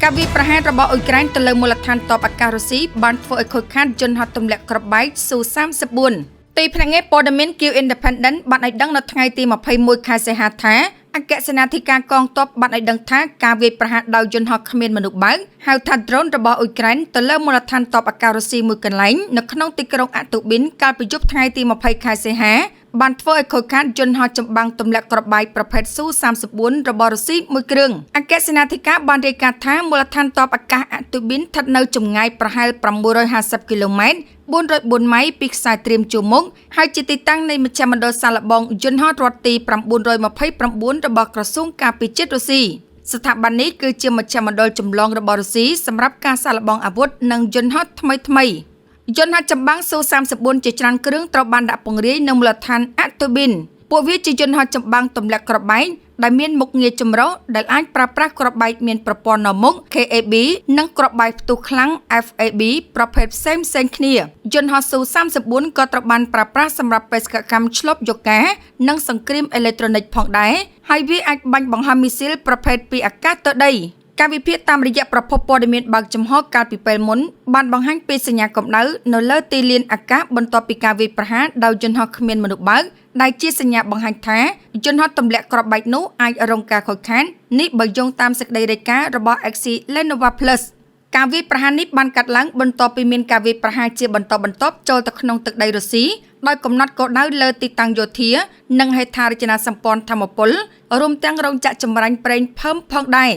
ការវាយប្រហាររបស់អ៊ុយក្រែនទៅលើមូលដ្ឋានទ័ពអាកាសរុស្ស៊ីបានធ្វើឲ្យខូចខាតយន្តហោះទម្លាក់គ្រាប់បែកស៊ូ34ទីភ្នាក់ងារព័ត៌មាន Q Independent បានឲ្យដឹងនៅថ្ងៃទី21ខែសីហាថាអគ្គសេនាធិការកងទ័ពបានឲ្យដឹងថាការវាយប្រហារដោយយន្តហោះគ្មានមនុស្សបើកហៅថា drone របស់អ៊ុយក្រែនទៅលើមូលដ្ឋានទ័ពអាកាសរុស្ស៊ីមួយកន្លែងនៅក្នុងទីក្រុងអាទូប៊ីនកាលពីយប់ថ្ងៃទី20ខែសីហាបានធ្វើឲ្យខូចខាតយន្តហោះចម្បាំងទម្លាក់គ្រាប់បែកប្រភេទស៊ូ34របស់រុស្ស៊ីមួយគ្រឿងអគ្គសេនាធិការបានរាយការណ៍ថាមូលដ្ឋានទ័ពអាកាសអាទូប៊ីនស្ថិតនៅចម្ងាយប្រហែល650គីឡូម៉ែត្រ404ម៉ៃល៍ពីខ្សែត្រៀមជួរមុខហើយជាទីតាំងនៃមជ្ឈមណ្ឌលសាកល្បងយន្តហោះរដ្ឋទី929របស់ក្រសួងការពារជាតិរុស្ស៊ីស្ថាប័ននេះគឺជាមជ្ឈមណ្ឌលចម្លងរបស់រុស្ស៊ីសម្រាប់ការសាកល្បងអាវុធនិងយន្តហោះថ្មីៗយន្តហោះចម្បាំងស៊ូ34ជាច្រើនគ្រឿងត្រូវបានដាក់ពង្រាយនៅមូលដ្ឋានអាទូប៊ីនពួកវាជាយន្តហោះចម្បាំងទម្លាក់គ្រាប់បែកដែលមានមុខងារចម្រុះដែលអាចប្រើប្រាស់គ្រាប់បែកមានប្រព័ន្ធនាំមុខ KAB និងគ្រាប់បែកផ្ទុះខ្លាំង FAB ប្រភេទផ្សេងៗគ្នាយន្តហោះស៊ូ34ក៏ត្រូវបានប្រើប្រាស់សម្រាប់បេសកកម្មឆ្លប់យកការនិងសង្គ្រាមអេឡិចត្រូនិកផងដែរហើយវាអាចបាញ់បង្ហោះមីស៊ីលប្រភេទពីអាកាសទៅដីការវិភាគតាមរយៈប្រភពព័ត៌មានបើកចំហកាលពីពេលមុនបានបង្ហាញពីសញ្ញាកម្ដៅនៅលើទីលានអាកាសបន្ទាប់ពីការវាយប្រហារដោយយន្តហោះគ្មានមនុស្សបើកដែលជាសញ្ញាបង្ហាញថាយន្តហោះទម្លាក់គ្រាប់បែកនោះអាចរងការខូចខាតនេះបើយោងតាមសេចក្តីរាយការណ៍របស់ Axie Lenova Plus ការវាយប្រហារនេះបានកាត់ឡើងបន្ទាប់ពីមានការវាយប្រហារជាបន្តបន្ទាប់ចូលទៅក្នុងទឹកដីរុស្ស៊ីដោយកំណត់គោលដៅលើទីតាំងយោធានិងហេដ្ឋារចនាសម្ព័ន្ធថាមពលរួមទាំងរោងចក្រចម្រាញ់ប្រេងផឹមផងដែរ